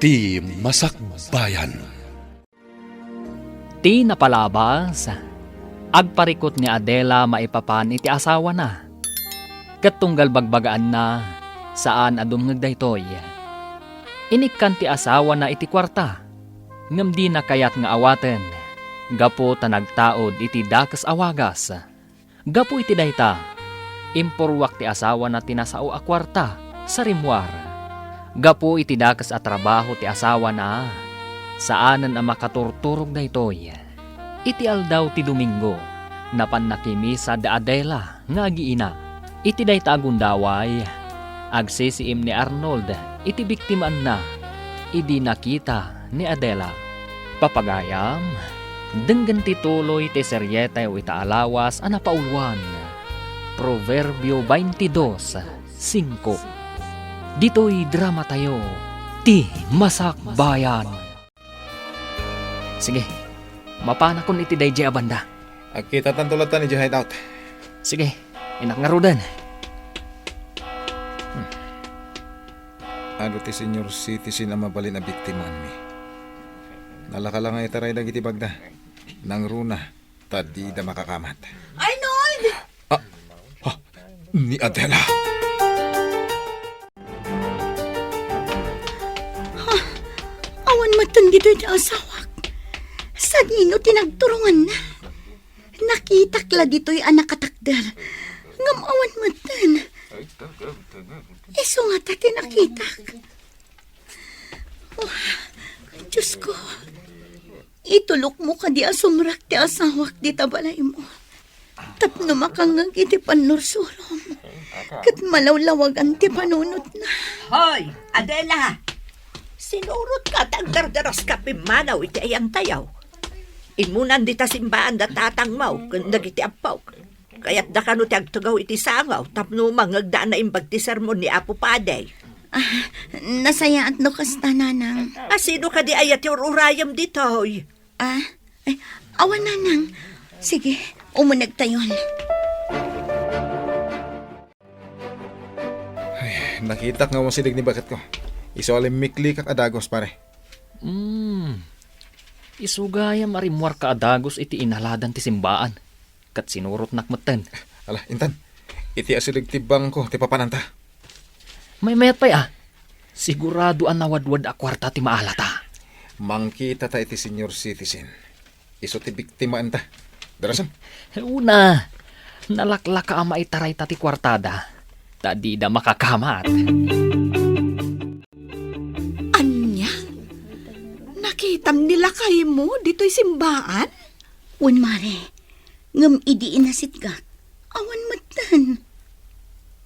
Ti Masakbayan. Ti napalabas, agparikot ni Adela maipapan iti asawa na. Katunggal bagbagaan na, saan adum ngagdaytoy. Inikkan ti asawa na iti kwarta, ngam di na kayat nga awaten. Gapo tanagtaod iti dakas awagas. Gapo iti dayta, impurwak ti asawa na tinasao a kwarta sa rimwar. Gapo iti dakas a trabaho ti asawa na, saanan ang makaturturog daytoy. Iti aldaw ti Domingo, napan nakimisa da Adela nga agiina. Iti dayta agundaway, agsisiim ni Arnold, iti biktimaan na, idi nakita ni Adela. Papagayam, denggan tituloy ti seryete o itaalawas anapaulwan. Proverbio 22:5. Dito'y drama tayo, Ti Masakbayan. Sige, mapana kon iti dayjay abanda. Agkita tantulatan ni hideout. Sige, inak nga rudan. Ano ti senior citizen ang mabalin na biktiman mi. Nalaka lang nga itaray na gitibagda. Nang runa, tadi da makakamat. Arnold! Ni Adela. Awan matan dito iti asawak. Sa nino tinagturungan na. Nakitakla dito'y anak katakder. Ngam awan matan. Iso nga tati nakitak. Oh, Diyos ko. Itulok mo ka di asumrak ti asawak di tabalay mo. Tapno makangag iti panursurom. Kat malawlawagan ti panunot na. Hoy, Adela! Sinurot ka tagdardaras ka pimanaw iti ayang tayaw. Imunan di ta simbaan da tatang mau, kandag iti apaw. Kaya't da kano ti agtugaw iti sangaw, tapno mangagdaan na imbag ti sermon ni Apo Paday. Nasaya at no kasta nanang. Sino ka di ayat yung urayam dito, hoy? Awan nanang. Sige, umunag tayon. Ay, nakitak nga masilig ni bakat ko. Iso alim mikli kak adagos pare. Isugaya marimwar ka adagos iti inhaladan ti simbaan. Kat sinurot nakmatan. Ala, intan. Iti asilig ti bangko, ti papananta. May mayat pa'y sigurado ang nawadwad a kwarta ti maalata. Mangkita ta iti senior citizen. Iso ti biktimaan ta. Darasan? Una, nalaklaka ang maitaray ta ti kwartada. Tadi da makakamat. Anya? Nakitam nila kayo mo dito'y simbaan? Wan mare, ngam idiin na sitgat. Awan matan.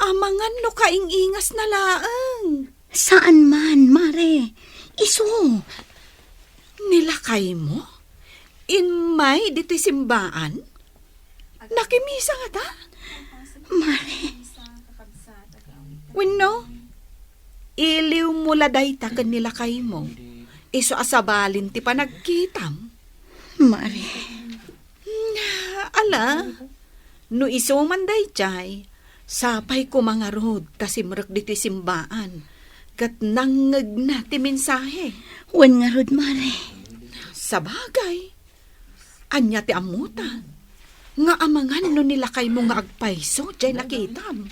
Amangan no kaingingas na laang. Saan man, mare? Iso. Nilakay mo? Inmay dito'y simbaan? Nakimisa nga ta? Mare. Wino? Iliw mula day ta kan nilakay mo. Iso asabalin ti panagkitam. Mare. Ala, no iso man day jay. Sapay ko mga rod, tasimrek diti simbaan. Kat nangag na ti mensahe. Wan nga rod, mare. Sabagay. Anya ti amutan. Nga amangan no nilakay mo nga agpaiso, jay nakitam.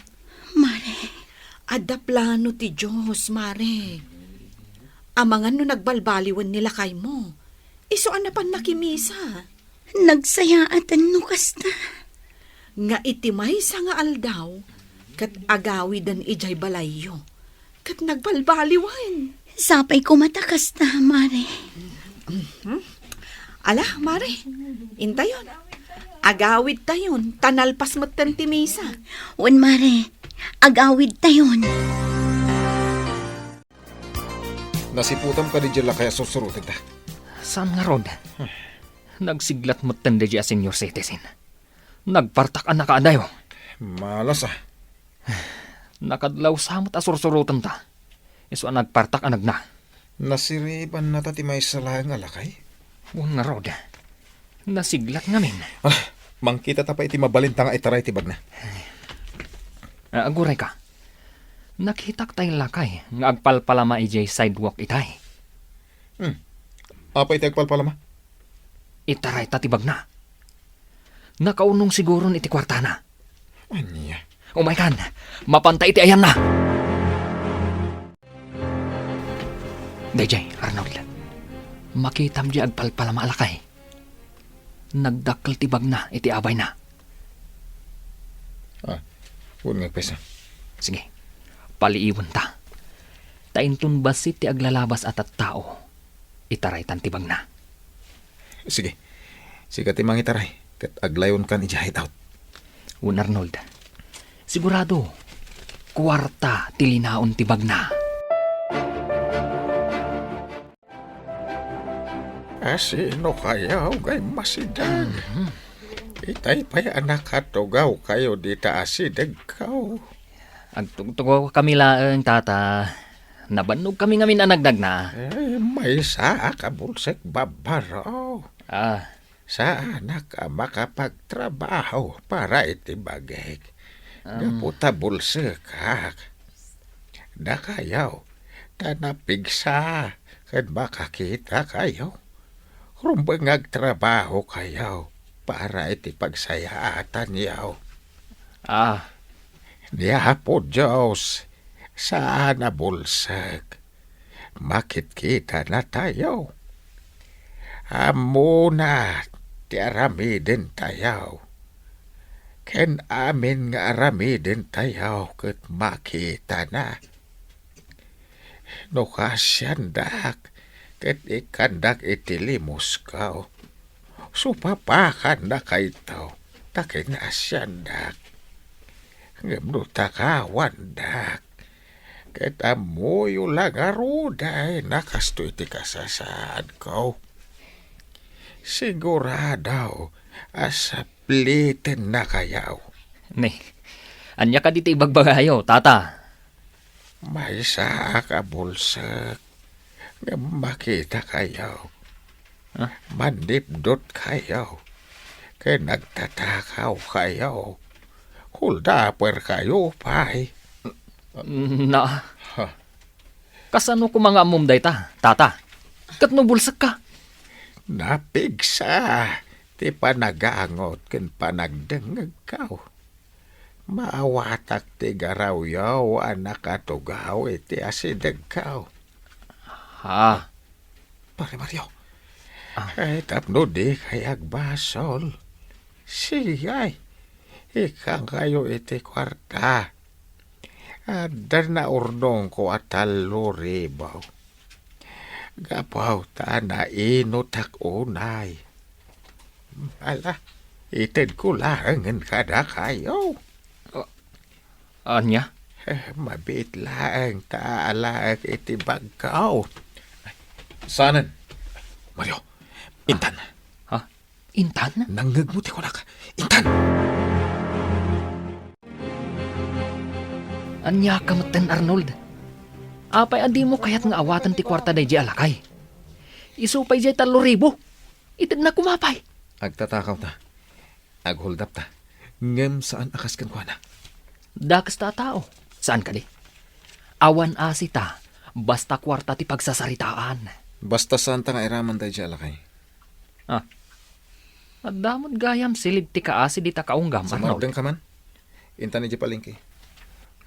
Mare. Ada plano ti Diyos, mare. Amangan no nagbalbaliwan nilakay mo. Iso anapan nakimisa. Nagsayaatan no kasta. Nga itimay sa nga aldaw, kat agawi dan ijay balayo, kat nagbalbaliwan. Sapay ko matakas na, mare. Ala, mare, intayon. Agawid tayon, tanalpas matan timisa. Wan, mare, agawid tayon. Nasiputam ka di dyan kaya susurutin ta. Saan nga rod? Nagsiglat mo tanda dyan senior citizen. Nagpartak ang nakaadayo. Malas Nakadlaw samot asursurutan ta. Iso ang nagpartak anag na. Nasiriban na tatimay sa lahang alakay. Nga rod. Nasiglat ngamin. Mangkita ta pa iti mabalintang itaray tibag na. Aguray ka. Nakitak tayo lakay nga agpalpalama ijay sidewalk itay. Apay tagpal pala ma? Itaray tatibag na. Nakaunong siguro iti kwarta na. Anya? Umaykan, mapantay iti ayan na. Dayjay, Arnold. Makitam di agpalpala maalakay. Nagdakkel tibag na iti abay na. Huwag nga pesa. Sige, paliiwan ta. Taintun basit ti aglalabas at tao. Itaray tan tibag na. Sige. Sige timang itaray. Kat aglayon kan ijahit out. Un Arnold, sigurado, kwarta tilinaon tibag na. Sino kayaw kay masidag? Itay pa'y anak katugaw kayo di taasidag kaw. Agtugtugo kami laeng tata. Nabanog kami ngamin anagdag na. May saa kabulsek babaraw. Sa anak ka makapagtrabaho para itibagay. Gaputa bulsek hak. Da kayaw. Tanapigsa. Kad makakita kayo. Rumbangag trabaho kayaw. Para itipagsayaatan yaw. Niya po Diyos. Saan na bulsek? Makit kita na tayo. Amuna, ti aramidin tayo. Ken amin nga aramidin tayo ket makita na. No kasyandak, ket ikandak itilimos kao. Supapakan na kayo, takin asyandak. Ngamno takawandak. Ket amoyo lagaruday nakasto iti kasasaan ko. Siguradaw asapliten na kayaw. Ne, anya ka diti ibagbagayo, tata. May saa ka bulsak. Nga makita kayaw. Manipdot kayaw. Kaya nagtatakaw kayaw. Hulda per kayo pay. Na, kasano ko mga amumday ta, tata? Kat no bulsak ka? Napigsa. Ti panagaangot ken panagdengeg kaw. Maawatak ti garaw yaw anak atugaw iti asideg kaw. Pare Mario. Ay tapno di kayag basol. Siyay. Ikang kayo iti kwarta. Adar na urnong ko at taluribaw. Gapaw ta na inutak unay. Ala, ited ko langan kada kayo. Anya? Mabit lang ta alaak iti bagkaw. Sanan? Mario, intan. Intan? Nanggagmuti ko nak. Intan! Anya kamatan Arnold. Apay adi mo kayat nga awatan ti kwarta day di alakay. Isupay di 3,000. Itid na kumapay. Agtatakaw ta. Aghuldap ta. Ngem saan akas kan kwa na? Dakas ta tao. Saan ka di? Awan asita. Basta kwarta ti pagsasaritaan. Basta saan ta nga iraman tayo di alakay. At damod gayam silid ti kaasi di ta kaunggam Sa Arnold. maudeng ka man? Intan ni di palengke.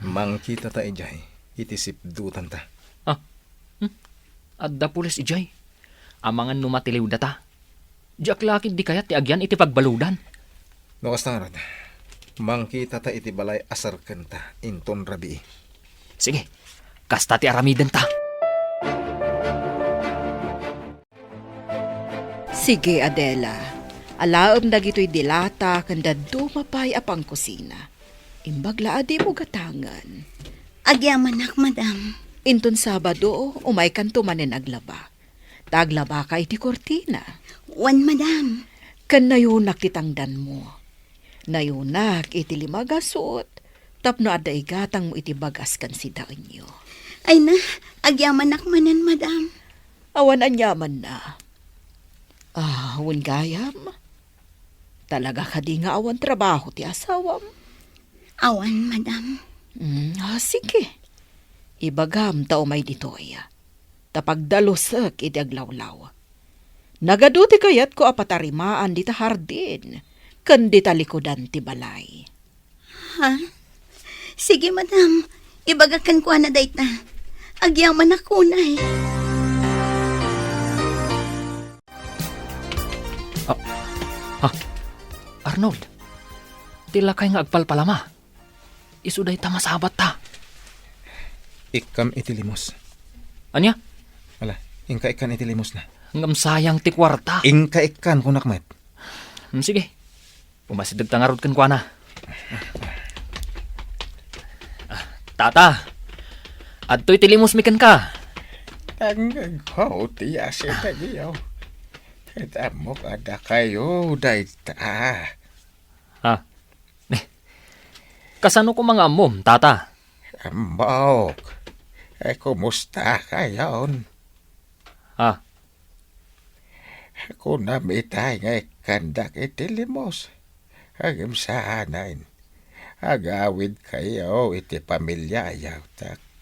Mangkita ta ijay. Itisip dutan ta. Adda pulis ijay. Amangan numatiliw data. Diyak lakid di kayat ti agyan iti pagbaludan. No kastangarad. Mangkita ta iti balay asar kenta. Inton rabi. Sige, kasta ti aramiden ta. Sige, Adela. Alaom na gito'y dilata kanda dumapay apang kusina. Imbagla adi mo gatangan. Agyamanak, madam. Inton Sabado, umay kan tumanin aglaba. Taglaba ka iti kortina. Wan, madam. Kan nayunak titangdan mo. Nayunak iti limagasot. Tapno ada igatang mo iti bagas kan si daonyo. Ay na, agyamanak manan, madam. Awan anyaman na. Awan gayam. Talaga ka di nga awan trabaho ti asawam. Awan, madam. Sige. Ibagam tao may ditoy. tapagdalusek iti aglawlaw. Nagaduti kayat ko apatarimaan dita hardin, ken dita likodan ti balay. Ha? Sige, madam. Ibagakan ko na dayta. Agyaman ako na eh. Arnold, tila kay nga agpalpalama. Isuday ta masabat ta. Ikam itilimos. Anya? Wala, ingka ikan itilimos na. Ngam sayang ti kwarta. Ingka ikan kunak met. Sige. Pumasidag tangarod kan kwa na. Tata, adto'y tilimos mikan ka. Ang ho, tiya si tagiyaw. Tamok ada kayo, dayta. Ha? Kasano ko mga amom, tata? Ambok. Kumusta kayon? Ha? Kung namitay nga ikandak itilimos. Agam sanain. Agawid kayo iti pamilya yaw.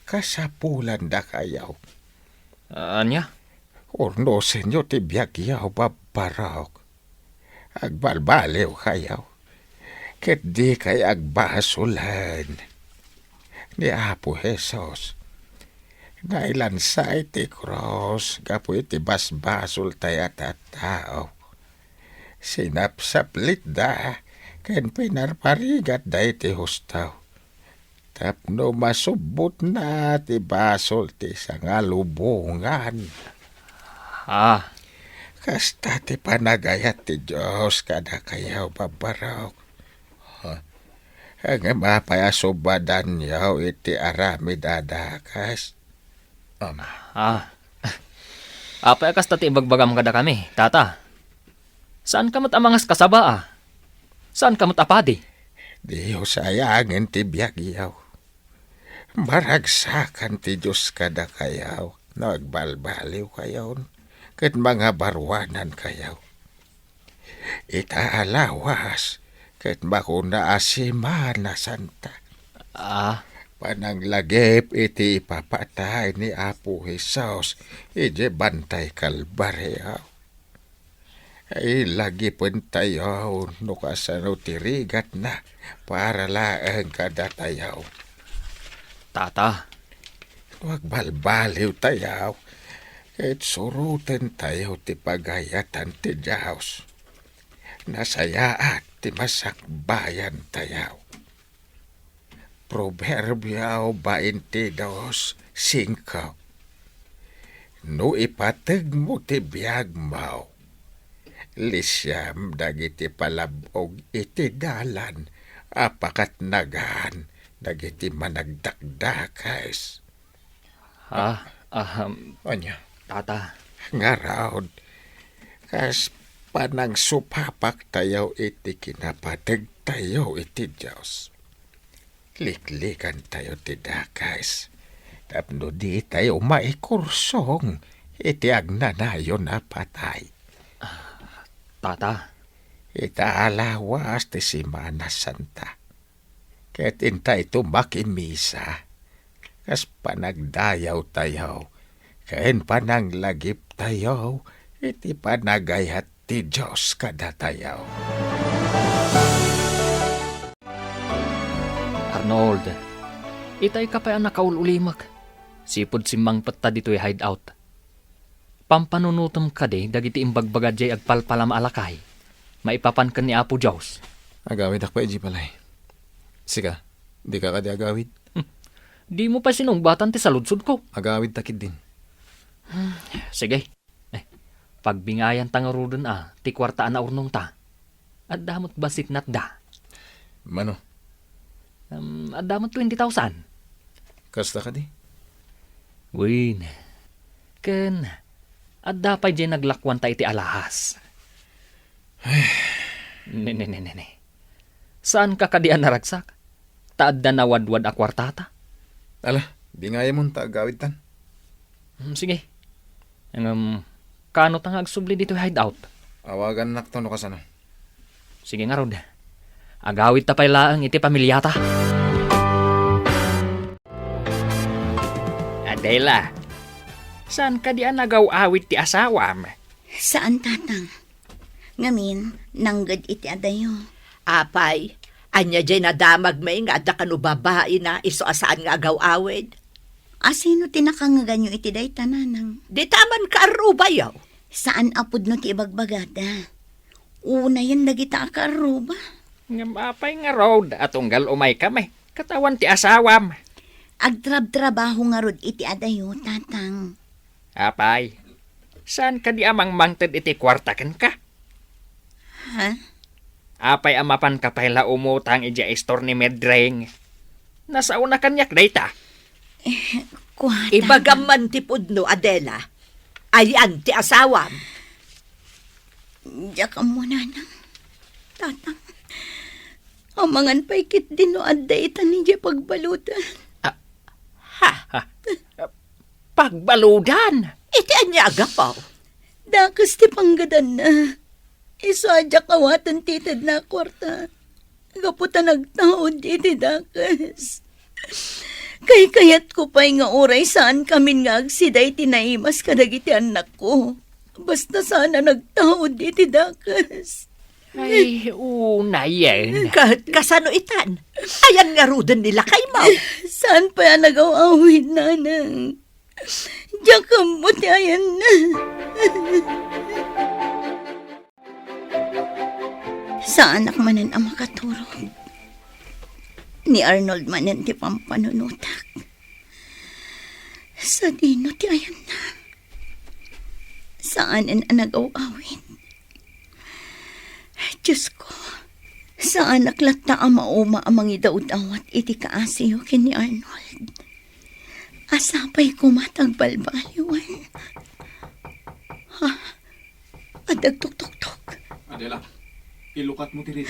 Kasapulan da kayo. Anya? Urno senyo ti biyak yaw babarok. Agbalbaliw kayo. Ket di kay agbasulan. Ni Apo Jesus. Nailansa iti cross. Gapo iti basbasul tayat at tao. Sinapsaplit da. Ken pinarparigat da iti hustaw. Tapno masubot na ti basol ti sangalubungan. Kasta ti panagayat ti Diyos kada kayaw babarok. Ang mapayasobadan yaw iti arami dadakas. Apay akas tati ibagbagam kada kami, tata. Saan kamot amangas kasaba Saan kamot apadi? Diyo sayangin ti biyak yaw. Maragsakan ti Diyos kada kayaw. Nagbalbaliw kayaw. Ket mga barwanan kayaw. Itaalawas. Ket makuna asiman na santa. Pananglagip iti ipapatay ni Apo Jesus. Ije bantay kalbaryaw. Ay lagi pun tayo no kasano tirigat na para laang kadatayaw. Tata. Huwag balbaliw tayaw. Kahit surutin tayo ti pagayatan ti Diyos. Nasayaat ti masakbayan tayaw. Proverbio 22:5. No ipateg mo ti biyag mo. Lisyam dagiti palabog iti dalan, apakat nagaan dagiti managdakdakais. Anya? Tata. Ngaraod, kas panang supapak tayo iti kinapateg tayo iti Diyos. Liklikan tayo ti dakais. Tapno di tayo maikursong iti agnanayon na patay. Tata. Itaalawas ti Simana Santa. Ket intay tumakimisa. Kas panagdayaw tayo. Kain pananglagip tayo. Iti panagayat ti Diyos kada tayo. Arnold, itay ka pa ang nakaululimak. Sipod simmang patta dito'y hideout. Pampanunutom ka de, dagiti imbagbaga jay agpalpalam alakay. Maipapan ka ni Apo Diyos. Agawid akpa iji palay. Sika, di ka kadi agawid? Di mo pa sinungbatan ti saludsud ko. Agawid takid din. Sige. Pagbingayan tangarudon ti kwartaan na urnong ta. At damot basit nat da. Mano? At damot 20,000. Kasta ka di? Win. Ken, at dapay dyan naglakwan ta iti alahas. Ne. Saan ka kadian naragsak? Taad na nawadwad a kwartata? Ala, bingaya mo ta agawid tan. Sige. Kano tang agsubli dito hideout? Awagan nakto no kasano. Sige nga rod. Agawid ta pay laang iti pamilyata. Adela, Saan ka di nagaw-awit ti asawam? Saan tatang? Ngamin, nanggad iti adayo. Apay, anya dyan nadamag may nga da kanu babae na iso asaan nga agaw-awid. Asino tinakangaganyo iti day tananang? Di taman ka arubayaw. Saan apod no ti ibagbagada? Una yan nagita akaruba. Ngam apay nga road at unggal umay kami. Katawan ti asawam. Agtrab-trabaho nga rod iti adayo, tatang. Apay, saan ka di amang mangted iti kwartaken ka? Ha? Apay amapan ka pala umutang ija istor ni Medring. Nasa una kanyak data. Kuwata. Ibagam man ti pudno, Adela. Ayan ti asawam. Diyak ka muna nang. Tatang. Amangan pa'y kit din no adda ita niya pagbalutan. Pagbaludan! Iti anya agapaw. Dakas ti panggadan na. Isadya kawatan titid na kwarta. Gaputa nagtaod iti dakas. Kayat ko pa'y nga oray saan kami nga agsiday tinaimas kadag iti anak ko. Basta sana nagtaod iti dakas. Ay, una yan. Kasano itan? Ayan nga rudan nila kay Mau. Saan pa yan nag-awawin, nanang? Diyan ka mo ayan na. Sa anak manan ang makaturog. Ni Arnold manan ti pampanunutak. Sa dino ti ayan na. Saan ang nag-awawin? Diyos ko, sa anak lata ang mauma ang mga daud-awat iti kaasiyo kini Arnold. Asapay ko matagbalbaliwan. Ha? Adag tuk-tuk-tuk. Adela, ilukat mo tiri.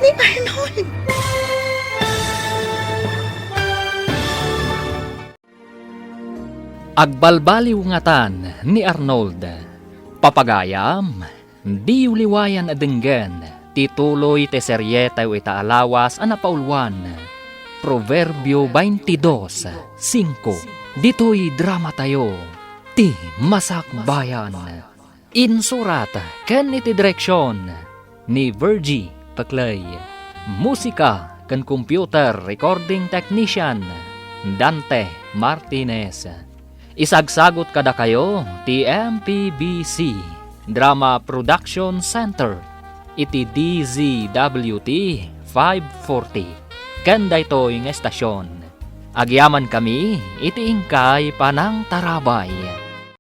Ni Arnold! Agbalbaliw ngatan ni Arnold. Papagayam, di uliwayan adenggan, tituloy te serye tayo itaalawas anapaulwan. Proverbio 22:5. Dito'y drama tayo, ti masakbayan. Insurat ken iti direksyon ni Virgie Paclay. Musika ken computer recording technician Dante Martinez. Isagsagot kada kayo ti MPBC Drama Production Center iti DZWT 540 ken daytoy nga estasyon. Agyaman kami iti ingkay panang tarabay.